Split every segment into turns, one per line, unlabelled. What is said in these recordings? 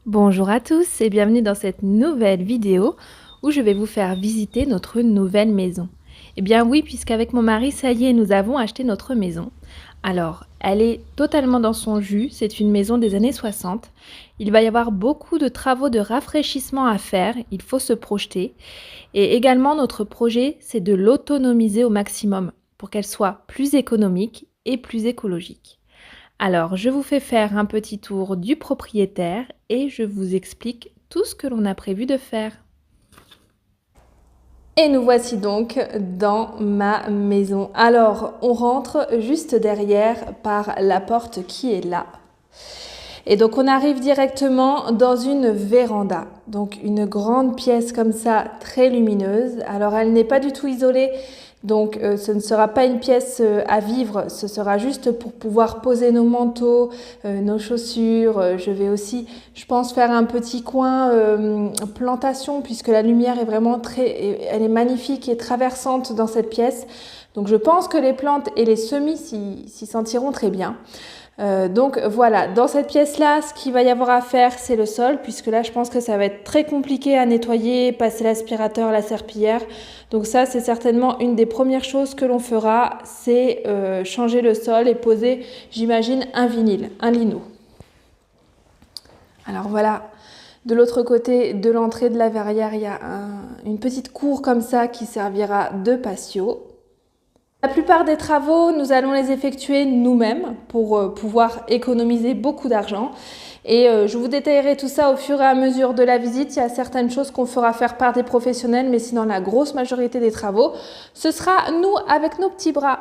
Bonjour à tous et bienvenue dans cette nouvelle vidéo où je vais vous faire visiter notre nouvelle maison. Eh bien oui, puisqu'avec mon mari, ça y est, nous avons acheté notre maison. Alors, elle est totalement dans son jus, c'est une maison des années 60. Il va y avoir beaucoup de travaux de rafraîchissement à faire, il faut se projeter. Et également, notre projet, c'est de l'autonomiser au maximum pour qu'elle soit plus économique et plus écologique. Alors, je vous fais faire un petit tour du propriétaire et je vous explique tout ce que l'on a prévu de faire. Et nous voici donc dans ma maison. Alors, on rentre juste derrière par la porte qui est là. Et donc, on arrive directement dans une véranda. Donc, une grande pièce comme ça, très lumineuse. Alors, elle n'est pas du tout isolée. Donc, ce ne sera pas une pièce à vivre, ce sera juste pour pouvoir poser nos manteaux, nos chaussures. Je vais aussi, je pense, faire un petit coin plantation puisque la lumière est vraiment elle est magnifique et traversante dans cette pièce. Donc, je pense que les plantes et les semis s'y sentiront très bien. Donc voilà, dans cette pièce-là, ce qu'il va y avoir à faire, c'est le sol, puisque là, je pense que ça va être très compliqué à nettoyer, passer l'aspirateur, la serpillière. Donc ça, c'est certainement une des premières choses que l'on fera, c'est changer le sol et poser, j'imagine, un vinyle, un lino. Alors voilà, de l'autre côté de l'entrée de la verrière, il y a une petite cour comme ça qui servira de patio. La plupart des travaux, nous allons les effectuer nous-mêmes pour pouvoir économiser beaucoup d'argent. Et je vous détaillerai tout ça au fur et à mesure de la visite. Il y a certaines choses qu'on fera faire par des professionnels, mais sinon la grosse majorité des travaux, ce sera nous avec nos petits bras.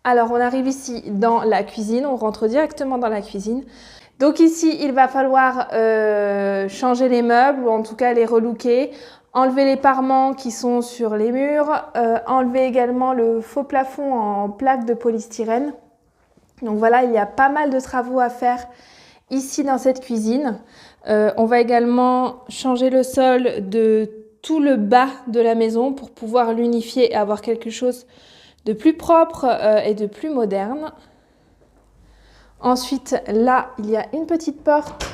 Alors on arrive ici dans la cuisine, on rentre directement dans la cuisine. Donc ici, il va falloir changer les meubles ou en tout cas les relooker. Enlever les parements qui sont sur les murs, enlever également le faux plafond en plaque de polystyrène. Donc voilà, il y a pas mal de travaux à faire ici dans cette cuisine. On va également changer le sol de tout le bas de la maison pour pouvoir l'unifier et avoir quelque chose de plus propre et de plus moderne. Ensuite, là, il y a une petite porte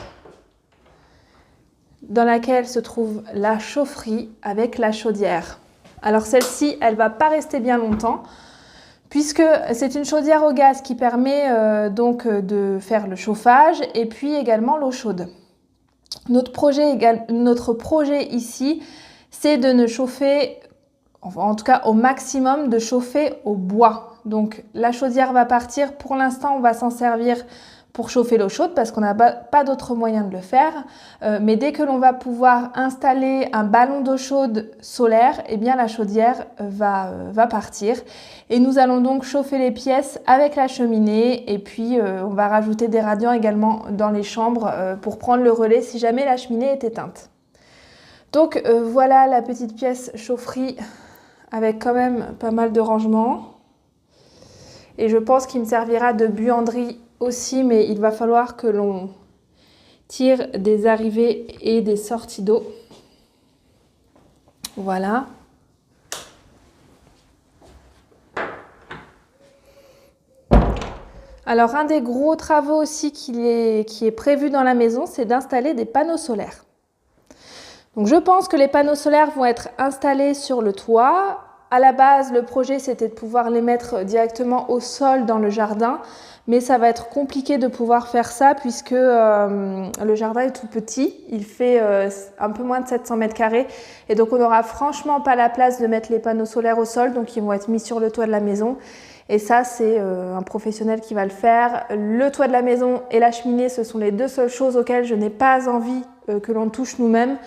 dans laquelle se trouve la chaufferie avec la chaudière. Alors celle-ci, elle ne va pas rester bien longtemps puisque c'est une chaudière au gaz qui permet donc de faire le chauffage et puis également l'eau chaude. Notre projet ici, c'est de ne chauffer, en tout cas au maximum, de chauffer au bois. Donc la chaudière va partir. Pour l'instant, on va s'en servir pour chauffer l'eau chaude parce qu'on n'a pas d'autre moyen de le faire. Mais dès que l'on va pouvoir installer un ballon d'eau chaude solaire, eh bien la chaudière va partir. Et nous allons donc chauffer les pièces avec la cheminée et puis on va rajouter des radiants également dans les chambres pour prendre le relais si jamais la cheminée est éteinte. Donc voilà la petite pièce chaufferie avec quand même pas mal de rangements. Et je pense qu'il me servira de buanderie aussi, mais il va falloir que l'on tire des arrivées et des sorties d'eau. Voilà. Alors un des gros travaux aussi qui est prévu dans la maison, c'est d'installer des panneaux solaires. Donc je pense que les panneaux solaires vont être installés sur le toit. À la base, le projet, c'était de pouvoir les mettre directement au sol dans le jardin, mais ça va être compliqué de pouvoir faire ça puisque le jardin est tout petit. Il fait un peu moins de 700 mètres carrés et donc on n'aura franchement pas la place de mettre les panneaux solaires au sol, donc ils vont être mis sur le toit de la maison. Et ça, c'est un professionnel qui va le faire. Le toit de la maison et la cheminée, ce sont les deux seules choses auxquelles je n'ai pas envie que l'on touche nous-mêmes,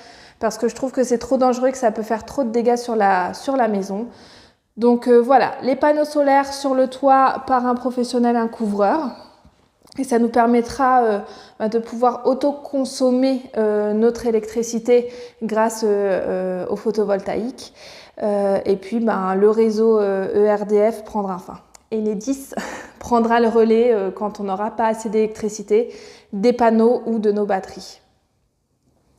parce que je trouve que c'est trop dangereux, que ça peut faire trop de dégâts sur la maison. Donc voilà, les panneaux solaires sur le toit par un professionnel, un couvreur. Et ça nous permettra de pouvoir autoconsommer notre électricité grâce au photovoltaïque. Et puis le réseau ERDF prendra fin. Et Enedis prendra le relais quand on n'aura pas assez d'électricité, des panneaux ou de nos batteries.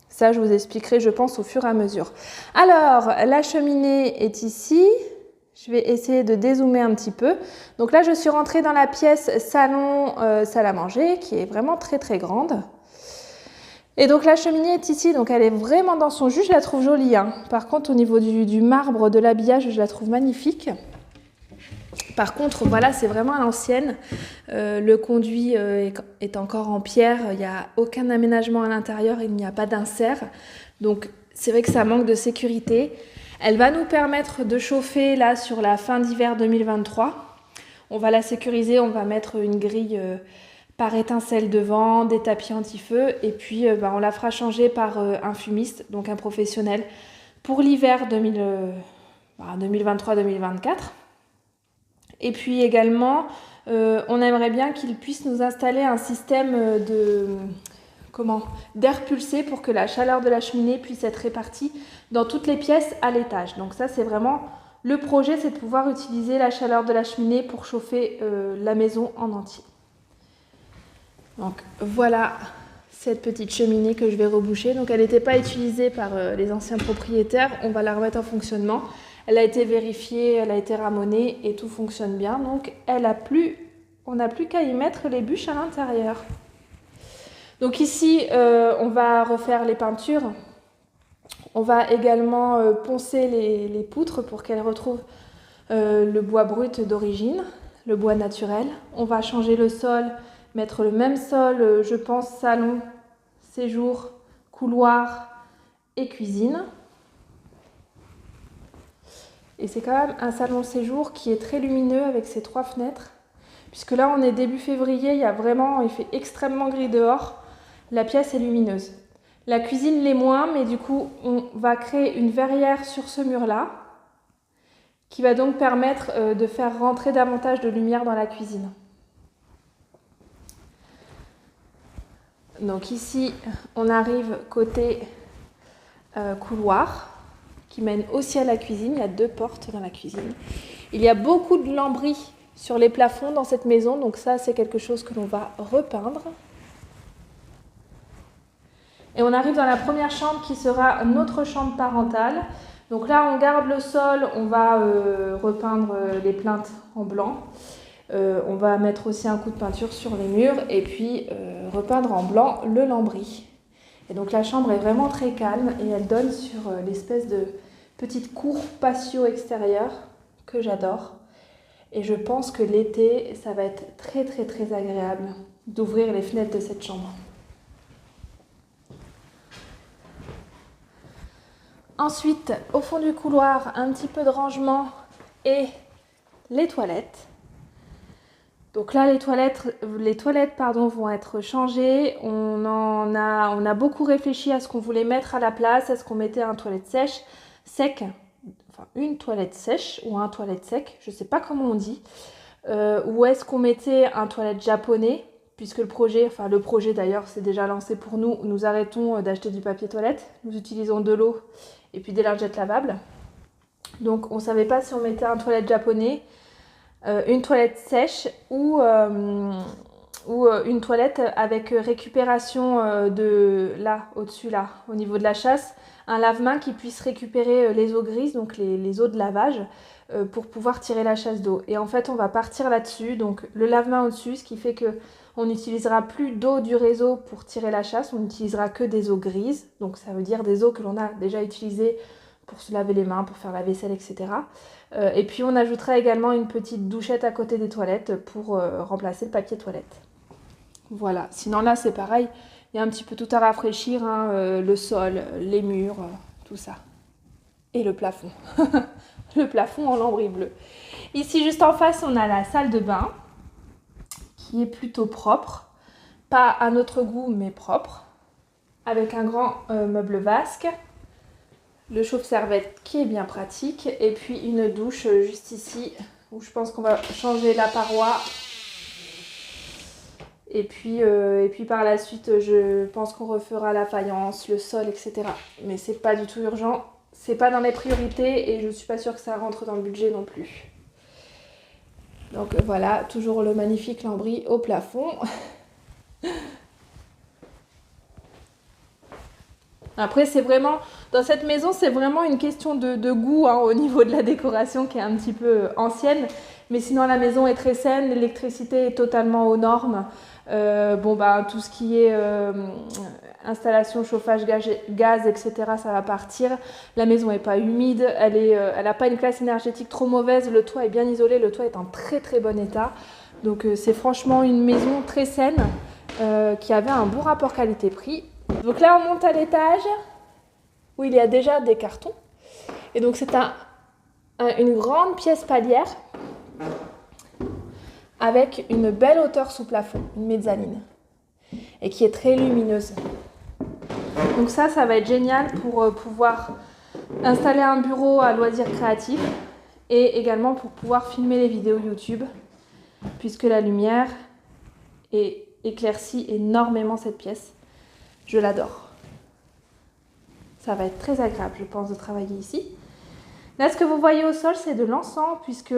Ça, je vous expliquerai, je pense, au fur et à mesure. Alors, la cheminée est ici. Je vais essayer de dézoomer un petit peu. Donc là, je suis rentrée dans la pièce salon, salle à manger, qui est vraiment très, très grande. Et donc la cheminée est ici, donc elle est vraiment dans son jus, je la trouve jolie, hein. Par contre au niveau du marbre, de l'habillage, je la trouve magnifique. Par contre, voilà, c'est vraiment à l'ancienne. Le conduit est encore en pierre, il n'y a aucun aménagement à l'intérieur, il n'y a pas d'insert. Donc c'est vrai que ça manque de sécurité. Elle va nous permettre de chauffer là sur la fin d'hiver 2023. On va la sécuriser, on va mettre une grille par étincelle devant, des tapis anti-feu et puis on la fera changer par un fumiste, donc un professionnel, pour l'hiver 2023-2024. Et puis également, on aimerait bien qu'il puisse nous installer un système d'air pulsé pour que la chaleur de la cheminée puisse être répartie dans toutes les pièces à l'étage. Donc ça, c'est vraiment le projet, c'est de pouvoir utiliser la chaleur de la cheminée pour chauffer la maison en entier. Donc voilà cette petite cheminée que je vais reboucher. Donc elle n'était pas utilisée par les anciens propriétaires. On va la remettre en fonctionnement. Elle a été vérifiée, elle a été ramonée et tout fonctionne bien. Donc on n'a plus qu'à y mettre les bûches à l'intérieur. Donc ici, on va refaire les peintures. On va également poncer les poutres pour qu'elles retrouvent le bois brut d'origine, le bois naturel. On va changer le sol, mettre le même sol, je pense, salon, séjour, couloir et cuisine. Et c'est quand même un salon séjour qui est très lumineux avec ses 3 fenêtres. Puisque là, on est début février, il fait extrêmement gris dehors. La pièce est lumineuse. La cuisine l'est moins, mais du coup, on va créer une verrière sur ce mur-là qui va donc permettre de faire rentrer davantage de lumière dans la cuisine. Donc ici, on arrive côté couloir qui mène aussi à la cuisine. Il y a 2 portes dans la cuisine. Il y a beaucoup de lambris sur les plafonds dans cette maison, donc ça, c'est quelque chose que l'on va repeindre. Et on arrive dans la première chambre qui sera notre chambre parentale. Donc là, on garde le sol, on va repeindre les plinthes en blanc. On va mettre aussi un coup de peinture sur les murs et puis repeindre en blanc le lambris. Et donc la chambre est vraiment très calme et elle donne sur l'espèce de petite cour patio extérieure que j'adore. Et je pense que l'été, ça va être très très très agréable d'ouvrir les fenêtres de cette chambre. Ensuite, au fond du couloir, un petit peu de rangement et les toilettes. Donc là, les toilettes vont être changées. On a beaucoup réfléchi à ce qu'on voulait mettre à la place. Est-ce qu'on mettait un toilette sec, enfin une toilette sèche ou un toilette sec, je ne sais pas comment on dit. Ou est-ce qu'on mettait un toilette japonais, puisque le projet d'ailleurs c'est déjà lancé pour nous. Nous arrêtons d'acheter du papier toilette. Nous utilisons de l'eau et puis des lingettes lavables. Donc on ne savait pas si on mettait un toilette japonais, une toilette sèche ou une toilette avec récupération de là, au-dessus là, au niveau de la chasse, un lave-main qui puisse récupérer les eaux grises, donc les eaux de lavage, pour pouvoir tirer la chasse d'eau. Et en fait, on va partir là-dessus, donc le lave-main au-dessus, ce qui fait qu'on n'utilisera plus d'eau du réseau pour tirer la chasse, on n'utilisera que des eaux grises, donc ça veut dire des eaux que l'on a déjà utilisées pour se laver les mains, pour faire la vaisselle, etc. Et puis on ajoutera également une petite douchette à côté des toilettes pour remplacer le papier toilette. Voilà, sinon là c'est pareil, il y a un petit peu tout à rafraîchir, hein, le sol, les murs, tout ça. Et le plafond, le plafond en lambris bleu. Ici juste en face on a la salle de bain qui est plutôt propre, pas à notre goût mais propre, avec un grand meuble vasque. Le chauffe-serviette qui est bien pratique et puis une douche juste ici où je pense qu'on va changer la paroi et puis par la suite je pense qu'on refera la faïence, le sol, etc. Mais c'est pas du tout urgent, c'est pas dans les priorités et je suis pas sûre que ça rentre dans le budget non plus. Donc voilà, toujours le magnifique lambris au plafond. Après, c'est vraiment, dans cette maison, c'est vraiment une question de goût, hein, au niveau de la décoration qui est un petit peu ancienne. Mais sinon, la maison est très saine, l'électricité est totalement aux normes. Tout ce qui est installation, chauffage, gaz, etc., ça va partir. La maison n'est pas humide, elle n'a pas une classe énergétique trop mauvaise, le toit est bien isolé, le toit est en très très bon état. Donc c'est franchement une maison très saine qui avait un bon rapport qualité-prix. Donc là, on monte à l'étage où il y a déjà des cartons. Et donc c'est une grande pièce palière avec une belle hauteur sous plafond, une mezzanine, et qui est très lumineuse. Donc ça va être génial pour pouvoir installer un bureau à loisirs créatifs et également pour pouvoir filmer les vidéos YouTube, puisque la lumière éclaircit énormément cette pièce. Je l'adore. Ça va être très agréable, je pense, de travailler ici. Là, ce que vous voyez au sol, c'est de l'encens, puisque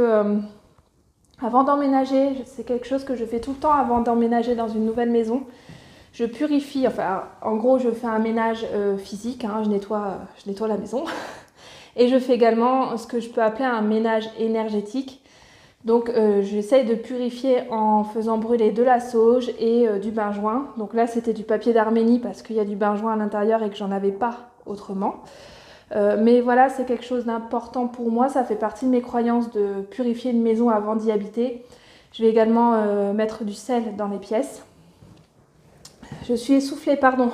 avant d'emménager, c'est quelque chose que je fais tout le temps avant d'emménager dans une nouvelle maison. Je purifie, en gros, je fais un ménage physique, je nettoie la maison. Et je fais également ce que je peux appeler un ménage énergétique. Donc, j'essaye de purifier en faisant brûler de la sauge et du benjoin. Donc là, c'était du papier d'Arménie parce qu'il y a du benjoin à l'intérieur et que j'en avais pas autrement. Mais voilà, c'est quelque chose d'important pour moi. Ça fait partie de mes croyances de purifier une maison avant d'y habiter. Je vais également mettre du sel dans les pièces. Je suis essoufflée, pardon.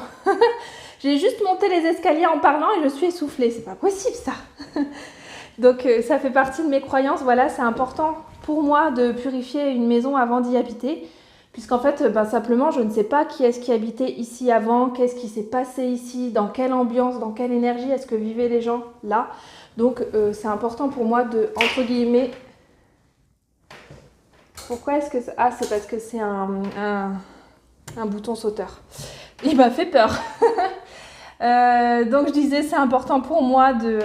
J'ai juste monté les escaliers en parlant et je suis essoufflée. C'est pas possible ça. Donc ça fait partie de mes croyances. Voilà, c'est important pour moi de purifier une maison avant d'y habiter. Puisqu'en fait, simplement, je ne sais pas qui est-ce qui habitait ici avant, qu'est-ce qui s'est passé ici, dans quelle ambiance, dans quelle énergie est-ce que vivaient les gens là. Donc, c'est important pour moi de, entre guillemets... Pourquoi est-ce que... Ah, c'est parce que c'est un bouton sauteur. Il m'a fait peur. Donc, je disais, c'est important pour moi de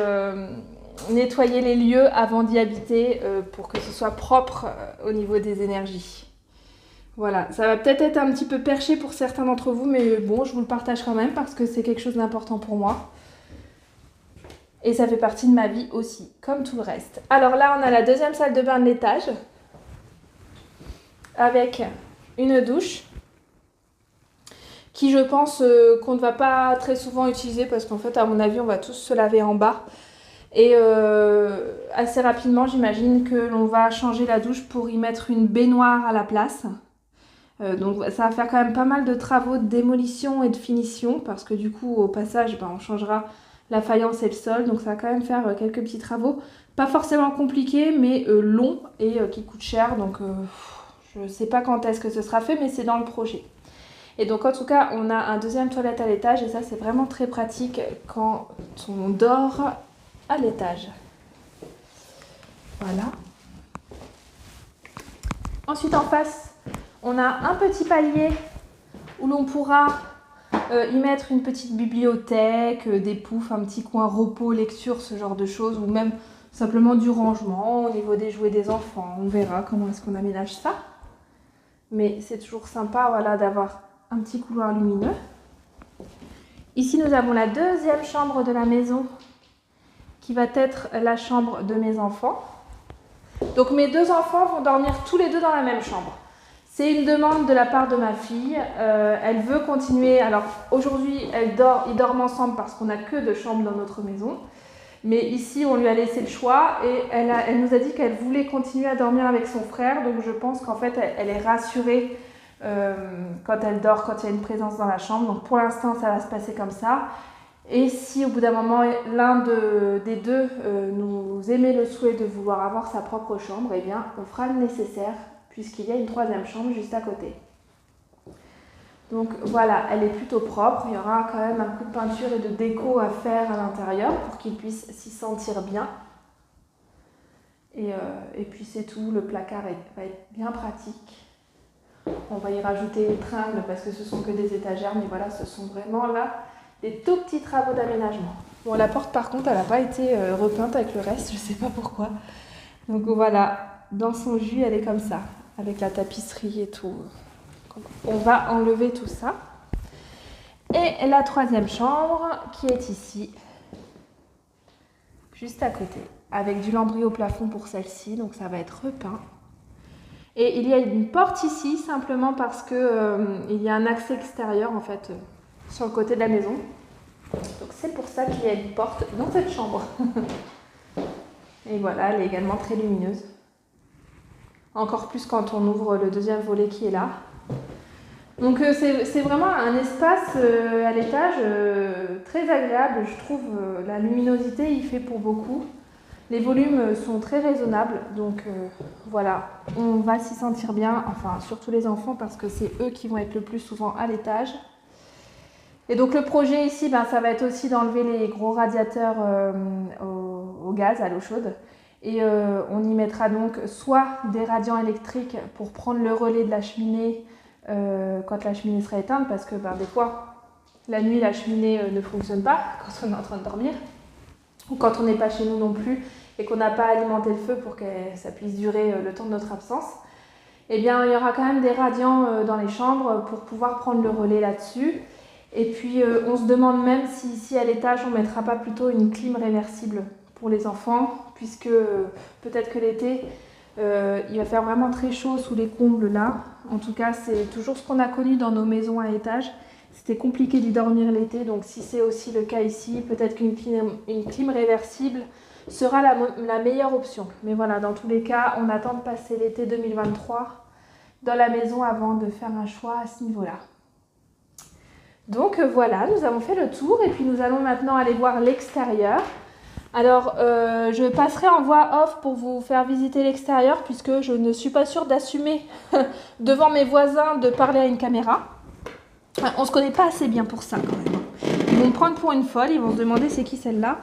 nettoyer les lieux avant d'y habiter pour que ce soit propre au niveau des énergies. Voilà, ça va peut-être être un petit peu perché pour certains d'entre vous, mais bon, je vous le partage quand même parce que c'est quelque chose d'important pour moi. Et ça fait partie de ma vie aussi, comme tout le reste. Alors là, on a la deuxième salle de bain de l'étage avec une douche qui, je pense, qu'on ne va pas très souvent utiliser parce qu'en fait, à mon avis, on va tous se laver en bas. Et assez rapidement, j'imagine que l'on va changer la douche pour y mettre une baignoire à la place. Donc ça va faire quand même pas mal de travaux de démolition et de finition parce que du coup au passage on changera la faïence et le sol, donc ça va quand même faire quelques petits travaux, pas forcément compliqués mais longs et qui coûtent cher, donc je sais pas quand est-ce que ce sera fait mais c'est dans le projet. Et donc en tout cas on a un deuxième toilette à l'étage et ça c'est vraiment très pratique quand on dort à l'étage. Voilà. Ensuite en face on a un petit palier où l'on pourra y mettre une petite bibliothèque, des poufs, un petit coin repos, lecture, ce genre de choses, ou même simplement du rangement au niveau des jouets des enfants. On verra comment est-ce qu'on aménage ça. Mais c'est toujours sympa voilà, d'avoir un petit couloir lumineux. Ici, nous avons la deuxième chambre de la maison qui va être la chambre de mes enfants. Donc mes deux enfants vont dormir tous les deux dans la même chambre. C'est une demande de la part de ma fille. Elle veut continuer. Alors aujourd'hui, ils dorment ensemble parce qu'on n'a que 2 chambres dans notre maison. Mais ici, on lui a laissé le choix et elle nous a dit qu'elle voulait continuer à dormir avec son frère. Donc je pense qu'en fait, elle est rassurée quand elle dort, quand il y a une présence dans la chambre. Donc pour l'instant, ça va se passer comme ça. Et si au bout d'un moment, l'un des deux nous émet le souhait de vouloir avoir sa propre chambre, eh bien, on fera le nécessaire puisqu'il y a une 3e chambre juste à côté. Donc voilà, elle est plutôt propre. Il y aura quand même un coup de peinture et de déco à faire à l'intérieur pour qu'ils puissent s'y sentir bien. Et puis c'est tout, le placard va être bien pratique. On va y rajouter une tringle parce que ce sont que des étagères, mais voilà, ce sont vraiment là des tout petits travaux d'aménagement. Bon, la porte par contre, elle n'a pas été repeinte avec le reste, je ne sais pas pourquoi. Donc voilà, dans son jus, elle est comme ça, avec la tapisserie et tout. On va enlever tout ça. Et la 3e chambre qui est ici, juste à côté, avec du lambris au plafond pour celle-ci, donc ça va être repeint. Et il y a une porte ici, simplement parce que il y a un accès extérieur en fait sur le côté de la maison. Donc c'est pour ça qu'il y a une porte dans cette chambre. Et voilà, elle est également très lumineuse. Encore plus quand on ouvre le deuxième volet qui est là. Donc c'est vraiment un espace à l'étage très agréable, je trouve. La luminosité y fait pour beaucoup. Les volumes sont très raisonnables, donc voilà, on va s'y sentir bien, enfin surtout les enfants parce que c'est eux qui vont être le plus souvent à l'étage. Et donc le projet ici, ça va être aussi d'enlever les gros radiateurs au gaz, à l'eau chaude. Et on y mettra donc soit des radiants électriques pour prendre le relais de la cheminée quand la cheminée sera éteinte, parce que des fois, la nuit, la cheminée ne fonctionne pas quand on est en train de dormir, ou quand on n'est pas chez nous non plus, et qu'on n'a pas alimenté le feu pour que ça puisse durer le temps de notre absence. Eh bien, il y aura quand même des radiants dans les chambres pour pouvoir prendre le relais là-dessus. Et puis, on se demande même si ici à l'étage, on ne mettra pas plutôt une clim réversible pour les enfants, puisque peut-être que l'été, il va faire vraiment très chaud sous les combles là. En tout cas, c'est toujours ce qu'on a connu dans nos maisons à étage. C'était compliqué d'y dormir l'été, donc si c'est aussi le cas ici, peut-être qu'une clim réversible sera la meilleure option. Mais voilà, dans tous les cas, on attend de passer l'été 2023 dans la maison avant de faire un choix à ce niveau-là. Donc voilà, nous avons fait le tour et puis nous allons maintenant aller voir l'extérieur. Alors, je passerai en voix off pour vous faire visiter l'extérieur puisque je ne suis pas sûre d'assumer devant mes voisins de parler à une caméra. On se connaît pas assez bien pour ça quand même. Ils vont me prendre pour une folle, ils vont se demander c'est qui celle-là.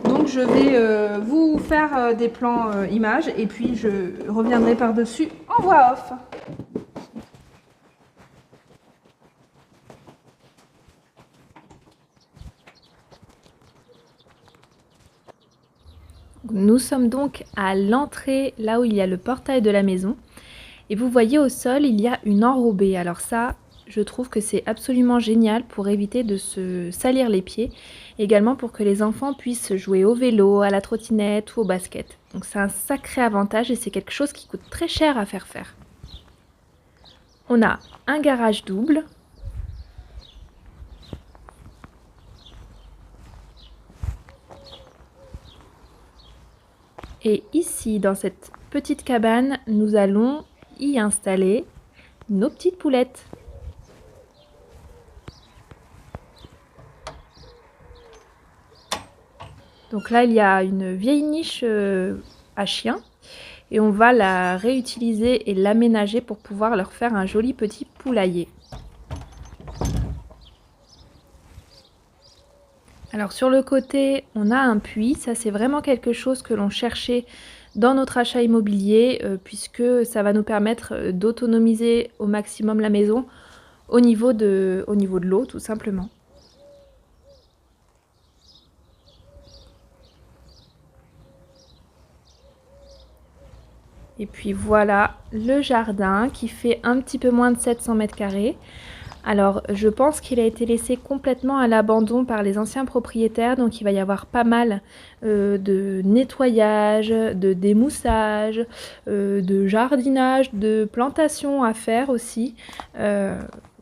Donc je vais vous faire des plans images et puis je reviendrai par-dessus en voix off. Nous sommes donc à l'entrée, là où il y a le portail de la maison. Et vous voyez au sol, il y a une enrobée. Alors ça, je trouve que c'est absolument génial pour éviter de se salir les pieds. Également pour que les enfants puissent jouer au vélo, à la trottinette ou au basket. Donc c'est un sacré avantage et c'est quelque chose qui coûte très cher à faire faire. On a un garage double. Et ici, dans cette petite cabane, nous allons y installer nos petites poulettes. Donc là, il y a une vieille niche à chiens et on va la réutiliser et l'aménager pour pouvoir leur faire un joli petit poulailler. Alors sur le côté, on a un puits, ça c'est vraiment quelque chose que l'on cherchait dans notre achat immobilier puisque ça va nous permettre d'autonomiser au maximum la maison au niveau de l'eau tout simplement. Et puis voilà le jardin qui fait un petit peu moins de 700 mètres carrés. Alors je pense qu'il a été laissé complètement à l'abandon par les anciens propriétaires, donc il va y avoir pas mal de nettoyage, de démoussage, de jardinage, de plantation à faire aussi.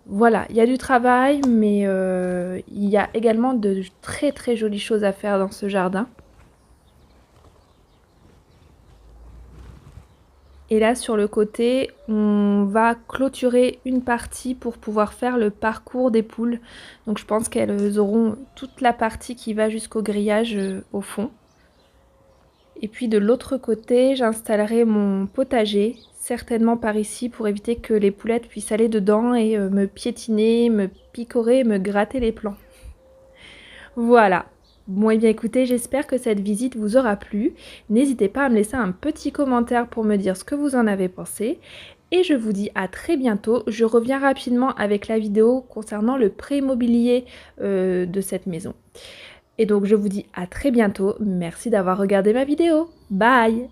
Voilà, il y a du travail, mais il y a également de très très jolies choses à faire dans ce jardin. Et là, sur le côté, on va clôturer une partie pour pouvoir faire le parcours des poules. Donc je pense qu'elles auront toute la partie qui va jusqu'au grillage au fond. Et puis de l'autre côté, j'installerai mon potager, certainement par ici, pour éviter que les poulettes puissent aller dedans et me piétiner, me picorer, me gratter les plants. Voilà. Bon et bien écoutez, j'espère que cette visite vous aura plu. N'hésitez pas à me laisser un petit commentaire pour me dire ce que vous en avez pensé. Et je vous dis à très bientôt. Je reviens rapidement avec la vidéo concernant le prêt immobilier de cette maison. Et donc je vous dis à très bientôt. Merci d'avoir regardé ma vidéo. Bye!